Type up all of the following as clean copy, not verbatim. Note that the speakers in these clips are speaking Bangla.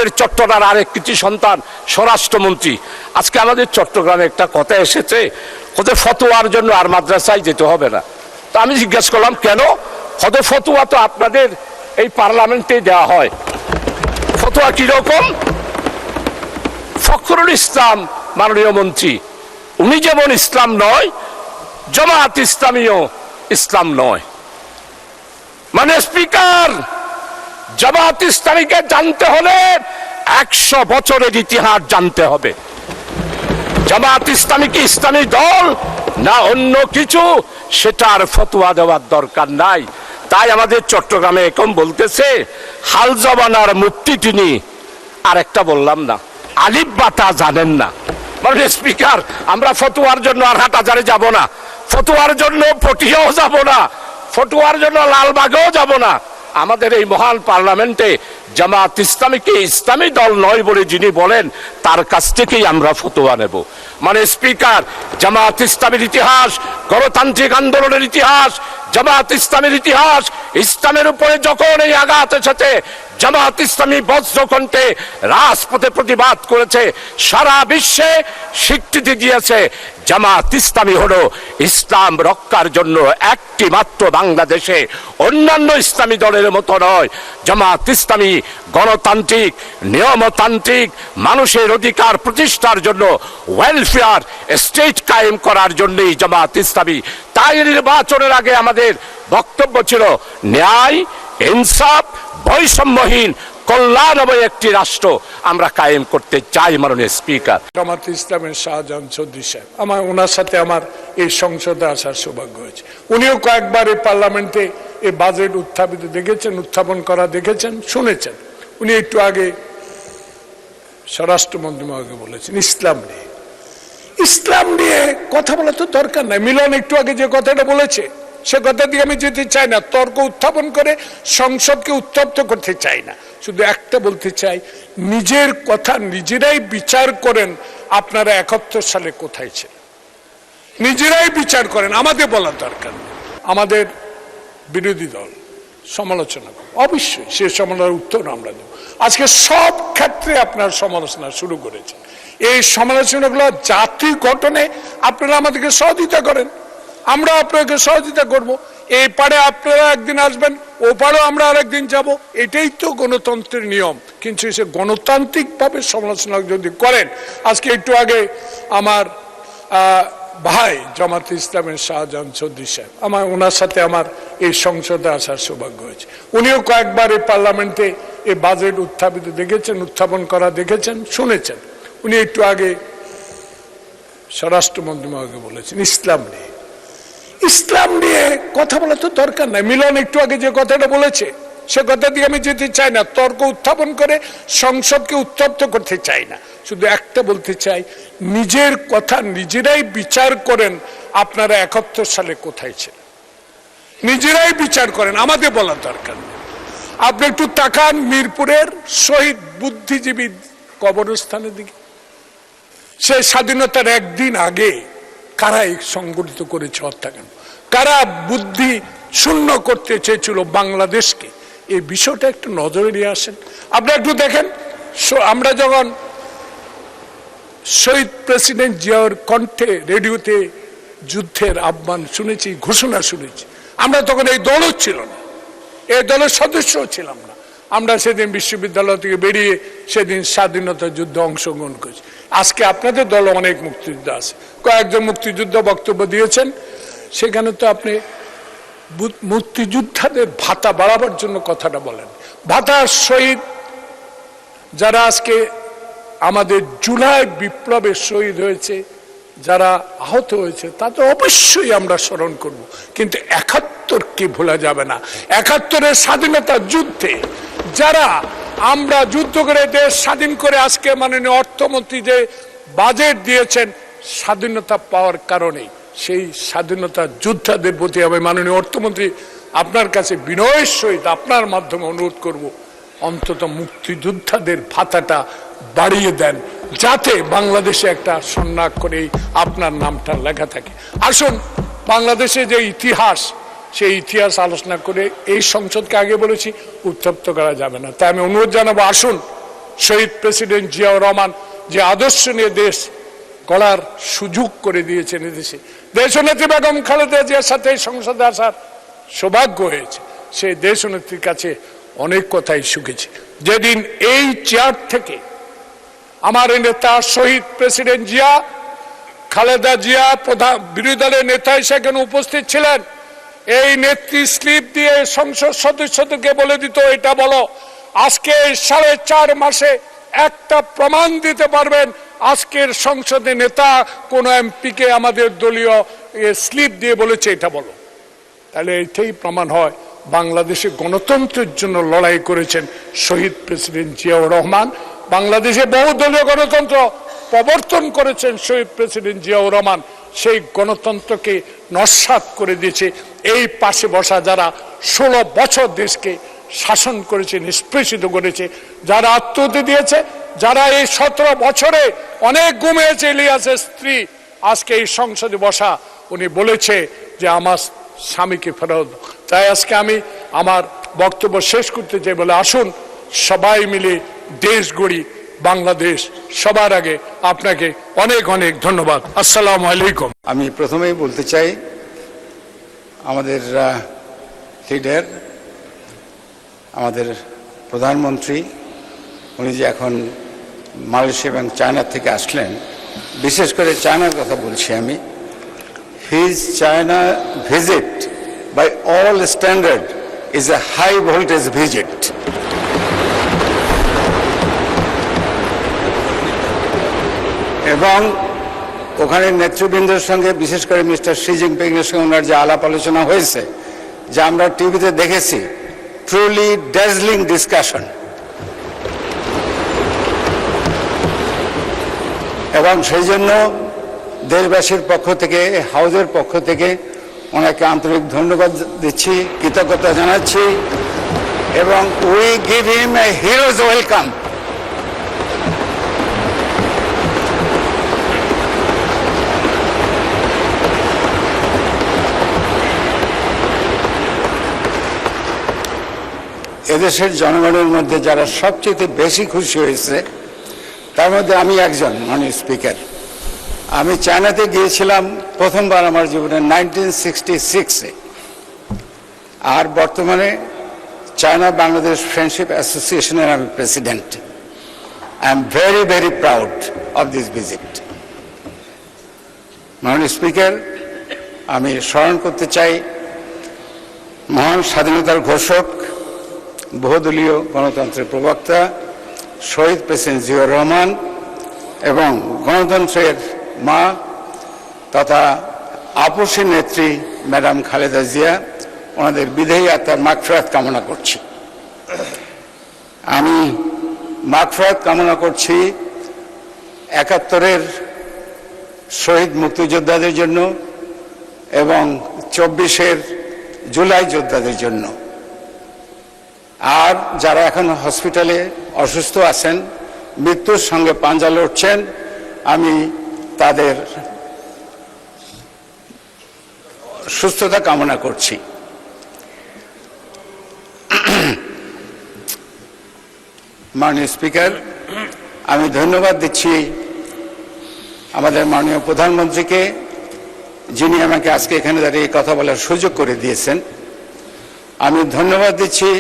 আমাদের চট্টগ্রামের আরেক কৃতি সন্তান স্বরাষ্ট্রমন্ত্রী। আজকে আমাদের চট্টগ্রামে একটা কথা এসেছে, ওদের ফতোয়ার জন্য আর মাদ্রাসায় যেতে হবে না। তো আমি জিজ্ঞাসা করলাম কেন? ওদের ফতোয়া তো আপনাদের এই পার্লামেন্টে দেওয়া হয়। ফতোয়া কিরকম? ফখরুল ইসলাম মাননীয় মন্ত্রী, উনি যেমন ইসলাম নয়, জামাত ইসলামীও ইসলাম নয়। মানে স্পিকার, জামাত ইসলামীকে জানতে হলে 100 বছরের ইতিহাস জানতে হবে। জামাত ইসলামী কি ইসলামী দল না অন্য কিছু, সেটার ফতোয়া দেওয়ার দরকার নাই। তাই আমাদের চট্টগ্রামে এখন বলতেছে হাল জবানার মুফতি তিনি, আর একটা বললাম না, আলিফ বাতা জানেন না। মানে স্পিকার, আমরা ফতোয়ার জন্য আর হাটহাজারে যাব না, ফতোয়ার জন্য পটিয়াও যাব না, ফতোয়ার জন্য লালবাগেও যাব না। আমাদের এই মহান পার্লামেন্টে জামাত ইসলামীকে ইসলামী দল নয় বলে যিনি বলেন, তার কাছ থেকেই আমরা ফতোয়া নেব। মানে স্পিকার, জামাত ইসলামের ইতিহাস, গণতান্ত্রিক আন্দোলনের ইতিহাস, জামাত ইসলামের ইতিহাস, ইসলামের উপরে যখন এই আঘাত এসেছে, জামাত ইসলামী বজ্রকণ্ঠে রাজপথে প্রতিবাদ করেছে, সারা বিশ্বে স্বীকৃতি দিয়েছে জামাত ইসলামী হলো ইসলাম রক্ষার জন্য একটি মাত্র বাংলাদেশে, অন্যান্য ইসলামী দলের মতো নয়। জামাত ইসলামী গণতান্ত্রিক, নিয়মতান্ত্রিক, মানুষের অধিকার প্রতিষ্ঠার জন্য, ওয়েলফেয়ার স্টেট কায়েম করার জন্যই জামাত ইসলামী। তাই নির্বাচনের আগে আমাদের বক্তব্য ছিল ন্যায়, ইনসাফ, বৈষম্যহীন, কল্যাণময় একটি রাষ্ট্র আমরা কায়েম করতে চাই। মাননীয় স্পিকার, জামাত ইসলামের শাহজাহান চৌধুরী সাহেব, ওনার সাথে আমার এই সংসদে আসার সৌভাগ্য হয়েছে। উনিও কয়েকবার এই পার্লামেন্টে এই বাজেট উত্থাপন করা দেখেছেন, শুনেছেন। উনি একটু আগে স্বরাষ্ট্রমন্ত্রী মহোদয়কে বলেছেন ইসলাম নিয়ে কথা বলা তো দরকার নাই। মিলন একটু আগে যে কথাটা বলেছে, সে কথা দিয়ে আমি যেতে চাই না, তর্ক উত্থাপন করে সংসদকে উত্তপ্ত করতে চাই না। শুধু একটা বলতে চাই, নিজের কথা নিজেরাই বিচার করেন, আপনারা 71 সালে কোথায় ছিলেন, নিজেরাই বিচার করেন, আমাদের বলার দরকার নেই। আমাদের বিরোধী দল সমালোচনা করে, অবশ্যই সে সমালোচনার উত্তর আমরা দেব। আজকে সব ক্ষেত্রে আপনার সমালোচনা শুরু করেছেন। এই সমালোচনাগুলো জাতি গঠনে আপনারা আমাদেরকে সহযোগিতা করেন, আমরা আপনাকে সহযোগিতা করব। এই পারে আপনারা একদিন আসবেন, ও পারেও আমরা আরেকদিন যাব, এটাই তো গণতন্ত্রের নিয়ম। কিন্তু সে গণতান্ত্রিক ভাবে সমালোচনা যদি করেন, আজকে একটু আগে আমার ভাই জামাত ইসলামের শাহজাহান চৌধুরী সাহেব, ওনার সাথে আমার এই সংসদে আসার সৌভাগ্য হয়েছে। উনিও কয়েকবার এই পার্লামেন্টে এই বাজেট উত্থাপন করা দেখেছেন, শুনেছেন। উনি একটু আগে স্বরাষ্ট্রমন্ত্রী মহোদয়কে বলেছেন ইসলাম নিয়ে কথা বলা তো দরকার নাই। মিলন একটু আগে যে কথাটা বলেছে, সে কথা দিয়ে আমি যেতে চাই না, তর্ক উত্থাপন করে সংসদকে উত্তপ্ত করতে চাই না। শুধু একটা বলতে চাই, নিজের কথা নিজেরাই বিচার করেন, আপনারা 71 সালে কোথায় ছিলেন, নিজেরাই বিচার করেন, আমাদের বলার দরকার নেই। আপনি একটু তাকান মিরপুরের শহীদ বুদ্ধিজীবী কবরস্থানের দিকে। সে স্বাধীনতার একদিন আগে কারা সংগঠিত করেছে হত্যাকাণ্ড, কারা বুদ্ধি শূন্য করতে চেয়েছিল বাংলাদেশকে, এই বিষয়টা একটু নজরে নিয়ে আসেন। আপনি একটু দেখেন, আমরা যখন শহীদ প্রেসিডেন্ট জিয়াউর কণ্ঠে রেডিওতে যুদ্ধের আহ্বান শুনেছি, ঘোষণা শুনেছি, আমরা তখন এই দলও ছিল না, এই দলের সদস্যও ছিলাম না। আমরা সেদিন বিশ্ববিদ্যালয় থেকে বেরিয়ে সেদিন স্বাধীনতা যুদ্ধে অংশগ্রহণ করেছি। আজকে আপনাদের দলে অনেক মুক্তিযোদ্ধা আছে, কয়েকজন মুক্তিযোদ্ধা বক্তব্য দিয়েছেন, সেখানে তো আপনি মুক্তিযোদ্ধাদের ভাতা বাড়াবার জন্য কথাটা বলেন। ভাতা শহীদ যারা আজকে আমাদের জুলাই বিপ্লবে শহীদ হয়েছে, যারা আহত হয়েছে, তা তো অবশ্যই আমরা স্মরণ করব, কিন্তু 71কে ভোলা যাবে না। 71-এর স্বাধীনতা যুদ্ধে যারা আমরা যুদ্ধ করে দেশ স্বাধীন করে আজকে মাননীয় অর্থমন্ত্রী যে বাজেট দিয়েছেন, স্বাধীনতা পাওয়ার কারণে সেই স্বাধীনতা যোদ্ধাদের প্রতি আমি মাননীয় অর্থমন্ত্রী আপনার কাছে বিনয়ের সহিত আপনার মাধ্যমে অনুরোধ করব, অন্তত মুক্তিযোদ্ধাদের ভাতাটা বাড়িয়ে দেন, যাতে বাংলাদেশে একটা স্বর্ণাক্ষরে আপনার নামটা লেখা থাকে। আসুন, বাংলাদেশে যে ইতিহাস, সেই ইতিহাস আলোচনা করে এই সংসদকে আগে বলেছি উত্তপ্ত করা যাবে না। তাই আমি অনুরোধ জানাবো, আসুন শহীদ প্রেসিডেন্ট জিয়াউর রহমান যে আদর্শ নিয়ে দেশ গড়ার সুযোগ করে দিয়েছেন এদেশে। দেশনেত্রী বেগম খালেদা জিয়ার সাথে সংসদে আসার সৌভাগ্য হয়েছে। সেই দেশনেত্রীর কাছে অনেক কথাই শিখেছি। যেদিন এই চেয়ার থেকে আমার নেতা শহীদ প্রেসিডেন্ট জিয়া, খালেদা জিয়া প্রধান বিরোধী দলের নেতা সেখানে উপস্থিত ছিলেন, এই নেত্রী স্লিপ দিয়ে সংসদ সদস্যদেরকে বলে দিত, এটা বলো আজকে 4.5 মাসে একটা প্রমাণ দিতে পারবেন আজকের সংসদে নেতা কোন এমপিকে আমাদের দলীয় স্লিপ দিয়ে বলেছে এটা বলো। তাহলে এটাই প্রমাণ হয় বাংলাদেশে গণতন্ত্রের জন্য লড়াই করেছেন শহীদ প্রেসিডেন্ট জিয়াউর রহমান। বাংলাদেশে বহুদলীয় গণতন্ত্র প্রবর্তন করেছেন শহীদ প্রেসিডেন্ট জিয়াউর রহমান। সেই গণতন্ত্রকে নস্যাৎ করে দিয়েছে এই পাশে বসা যারা 16 বছর দেশকে শাসন করেছে, নিষ্পেষিত করেছে, যারা আত্মহত্যা দিয়েছে, যারা এই 17 বছরে অনেক ঘুমিয়েছে। ইলিয়াসের স্ত্রী আজকে এই সংসদে বসা, উনি বলেছে যে আমার স্বামীকে ফেরত। তাই আজকে আমি আমার বক্তব্য শেষ করতে চাই বলে আসুন সবাই মিলে দেশ গড়ি, বাংলাদেশ সবার আগে। আপনাকে অনেক অনেক ধন্যবাদ। আসসালামু আলাইকুম। আমি প্রথমেই বলতে চাই আমাদের লিডার, আমাদের প্রধানমন্ত্রী, উনি যে এখন মালয়েশিয়া এবং চায়না থেকে আসলেন, বিশেষ করে চায়নার কথা বলছি আমি, his China visit by all standard is a high voltage visit. এবং ওখানে নেতৃবৃন্দের সঙ্গে, বিশেষ করে মিস্টার শি জিনপিং এর সঙ্গে ওনার যে আলাপ আলোচনা হয়েছে, যা আমরা টিভিতে দেখেছি, ট্রুলি ড্যাজলিং ডিসকাশন। এবং সেই জন্য দেশবাসীর পক্ষ থেকে, হাউজের পক্ষ থেকে ওনাকে আন্তরিক ধন্যবাদ দিচ্ছি, কৃতজ্ঞতা জানাচ্ছি, এবং we give him A heroes welcome. এদেশের জনগণের মধ্যে যারা সবচেয়ে বেশি খুশি হয়েছে তার মধ্যে আমি একজন। মাননীয় স্পিকার, আমি চায়নাতে গিয়েছিলাম প্রথমবার আমার জীবনে 1966-এ, আর বর্তমানে চায়না বাংলাদেশ ফ্রেন্ডশিপ অ্যাসোসিয়েশনের আমি president. I am very very proud of this visit. মাননীয় স্পিকার, আমি স্মরণ করতে চাই মহান স্বাধীনতার ঘোষক, বহুদলীয় গণতন্ত্রের প্রবক্তা শহীদ প্রেসিডেন্ট জিয়াউর রহমান এবং গণতন্ত্রের মা তথা আপসী নেত্রী ম্যাডাম খালেদা জিয়া, ওনাদের বিদেহী আত্মার মাগফিরাত কামনা করছি। আমি মাগফিরাত কামনা করছি 71-এর শহীদ মুক্তিযোদ্ধাদের জন্য এবং 24-এর জুলাই যোদ্ধাদের জন্য। আর যারা এখন হসপিটালে অসুস্থ আছেন, মৃত্যুর সঙ্গে পাঞ্জা লড়ছেন, আমি তাদের সুস্থতা কামনা করছি। মাননীয় স্পিকার, আমি ধন্যবাদ দিচ্ছি আমাদের মাননীয় প্রধানমন্ত্রীকে, যিনি আমাকে আজকে এখানে দাঁড়িয়ে কথা বলার সুযোগ করে দিয়েছেন। আমি ধন্যবাদ দিচ্ছি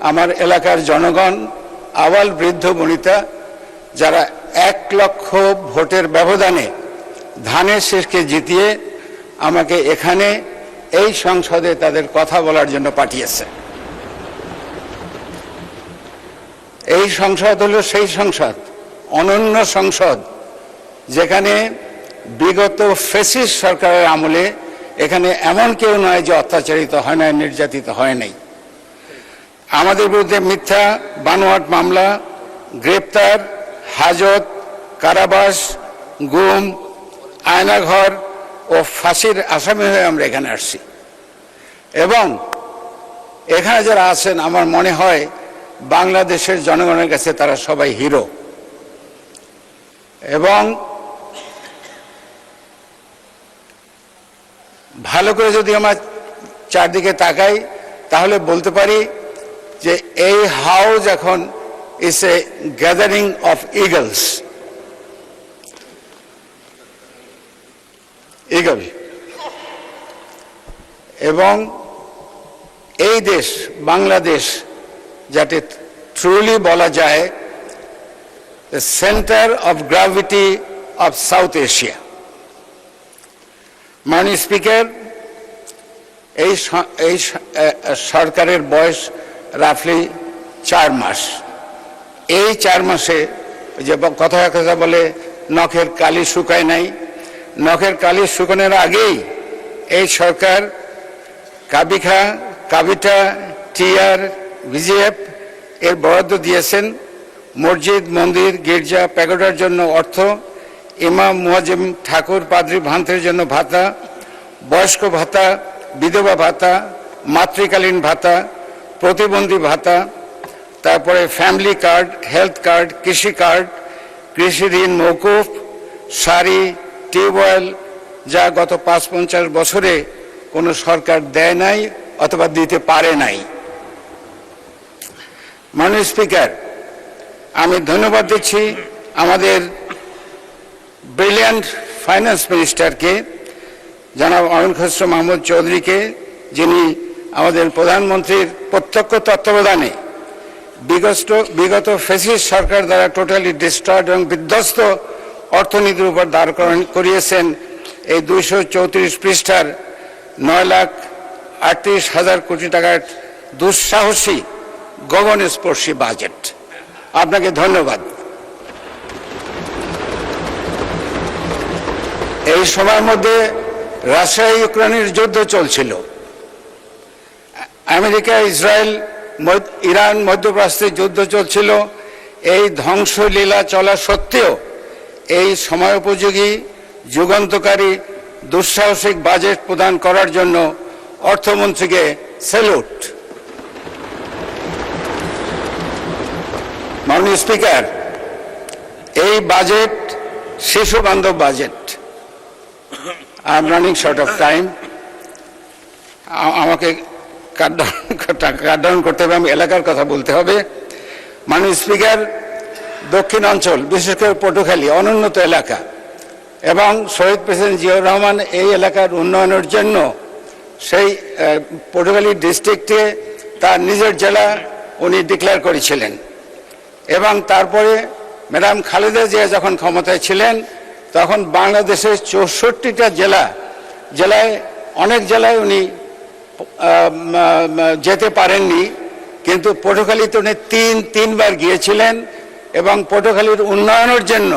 আমার এলাকার জনগণ, আবাল বৃদ্ধ বনিতা, যারা 1 লক্ষ ভোটের ব্যবধানে ধানের শেষকে জিতিয়ে আমাকে এখানে এই সংসদে তাদের কথা বলার জন্য পাঠিয়েছে। এই সংসদ হলো সেই সংসদ, অনন্য সংসদ, যেখানে বিগত ফ্যাসিস্ট সরকারের আমলে এখানে এমন কেউ নয় যে অত্যাচারিত হয় নাই, নির্যাতিত হয় নাই। আমাদের বিরুদ্ধে মিথ্যা বানোয়াট মামলা, গ্রেপ্তার, হাজত, কারাবাস, গুম, আয়নাঘর ও ফাঁসির আসামি হয়ে আমরা এখানে আসছি। এবং এখানে যারা আছেন, আমার মনে হয় বাংলাদেশের জনগণের কাছে তারা সবাই হিরো। এবং ভালো করে যদি আমরা চারদিকে তাকাই, তাহলে বলতে পারি যে এই হাউস এখন is a gathering of eagles. Eagle. এবং এই দেশ বাংলাদেশ যাতে ট্রুলি বলা যায় the center of gravity of South Asia. মাননীয় স্পিকার, এই সরকারের বয়স রাফলি 4 মাস। এই 4 মাসে যে কথা বলে নখের কালি শুকায় নাই, নখের কালি শুকানোর আগেই এই সরকার কাবিখা, কাবিটা, টিআর, ভিজিএফ এর বরাদ্দ দিয়েছেন। মসজিদ, মন্দির, গির্জা, প্যাগোডার জন্য অর্থ, ইমাম, মুয়াজ্জিম, ঠাকুর, পাদ্রী, ভান্তের জন্য ভাতা, বয়স্ক ভাতা, বিধবা ভাতা, মাতৃকালীন ভাতা, প্রতিবন্ধী ভাতা, তারপরে ফ্যামিলি কার্ড, হেলথ কার্ড, কৃষি কার্ড, কৃষি ঋণ মওকুফ, সারি, টিউবওয়েল, যা গত ৫-৫০ বছরে কোনো সরকার দেয় নাই অথবা দিতে পারে নাই। মাননীয় স্পিকার, আমি ধন্যবাদ দিচ্ছি আমাদের ব্রিলিয়ান্ট ফাইন্যান্স মিনিস্টারকে, জনাব অরুণ খসরু মাহমুদ চৌধুরীকে, যিনি আমাদের প্রধানমন্ত্রীর প্রত্যক্ষ তত্ত্বাবধানে বিগত ফ্যাসিস্ট সরকার দ্বারা টোটালি ডিস্ট্রয়েড এবং বিধ্বস্ত অর্থনীতির উপর দাঁড় করিয়েছেন এই 234 পৃষ্ঠার 9,38,000 কোটি টাকার দুঃসাহসী গগনস্পর্শী বাজেট। আপনাকে ধন্যবাদ। এই সময়ের মধ্যে রাশিয়া ইউক্রেনের যুদ্ধ চলছিল, আমেরিকা, ইসরায়েল, ইরান, মধ্যপ্রাচ্যে যুদ্ধ চলছিল। এই ধ্বংসলীলা চলা সত্ত্বেও এই সময়োপযোগী, যুগান্তকারী, দুঃসাহসিক বাজেট প্রদান করার জন্য অর্থমন্ত্রীকে স্যালুট। মাননীয় স্পিকার, এই বাজেট শিশু বান্ধব budget. I am running short of time, আমাকে কাট ডাউন করতে হবে, আমি এলাকার কথা বলতে হবে। মাননীয় স্পিকার, দক্ষিণ অঞ্চল, বিশেষ করে পটুখালী অনুন্নত এলাকা, এবং শহীদ প্রেসিডেন্ট জিয়াউর রহমান এই এলাকার উন্নয়নের জন্য সেই পটুখালী ডিস্ট্রিক্টে তার নিজের জেলা উনি ডিক্লেয়ার করেছিলেন। এবং তারপরে ম্যাডাম খালেদা জিয়া যখন ক্ষমতায় ছিলেন তখন বাংলাদেশের 64টা জেলায় অনেক জেলায় উনি যেতে পারেননি, কিন্তু পটুখালীতে উনি তিনবার গিয়েছিলেন এবং পটুখালীর উন্নয়নের জন্য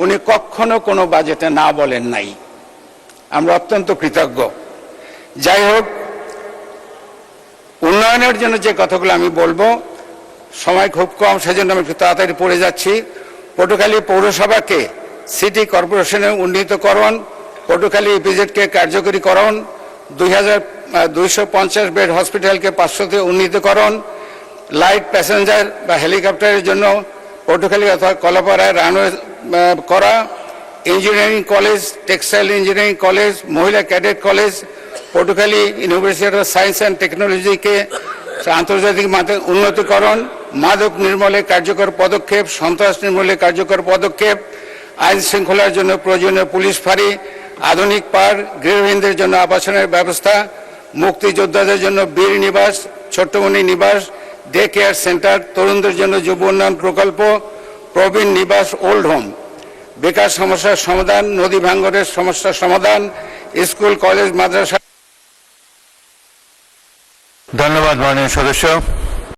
উনি কখনো কোনো বাজেটে না বলেন নাই। আমরা অত্যন্ত কৃতজ্ঞ। যাই হোক, উন্নয়নের জন্য যে কথাগুলো আমি বলবো, সময় খুব কম, সেজন্য আমি একটু তাড়াতাড়ি পড়ে যাচ্ছি। পটুখালী পৌরসভাকে সিটি কর্পোরেশনে উন্নীতকরণ, পটুখালী ইপিজেডকে কার্যকরীকরণ, 250 বেড হসপিটালকে 500-তে উন্নীতকরণ, লাইট প্যাসেঞ্জার বা হেলিকপ্টারের জন্য পটুখালী অথবা কলাপাড়ায় রানওয়ে করা, engineering college, textile engineering college, মহিলা cadet college, Patuakhali university of science and টেকনোলজিকে আন্তর্জাতিক মাত্রায় উন্নতিকরণ, মাদক নির্মূলে কার্যকর পদক্ষেপ, সন্ত্রাস নির্মূলে কার্যকর পদক্ষেপ, আইন শৃঙ্খলার জন্য প্রয়োজনীয় পুলিশ ফাঁড়ি, আধুনিক পার্ক, গৃহহীনদের জন্য আবাসনের ব্যবস্থা, মুক্তিযোদ্ধাদের জন্য বীর নিবাস, ছোট্টমণি নিবাস, ডে কেয়ার সেন্টার, তরুণদের জন্য যুব উন্নয়ন প্রকল্প, প্রবীণ নিবাস, ওল্ড হোম, বেকার সমস্যার সমাধান, নদী ভাঙ্গনের সমস্যার সমাধান, স্কুল, কলেজ, মাদ্রাসা। ধন্যবাদ মাননীয় সদস্য।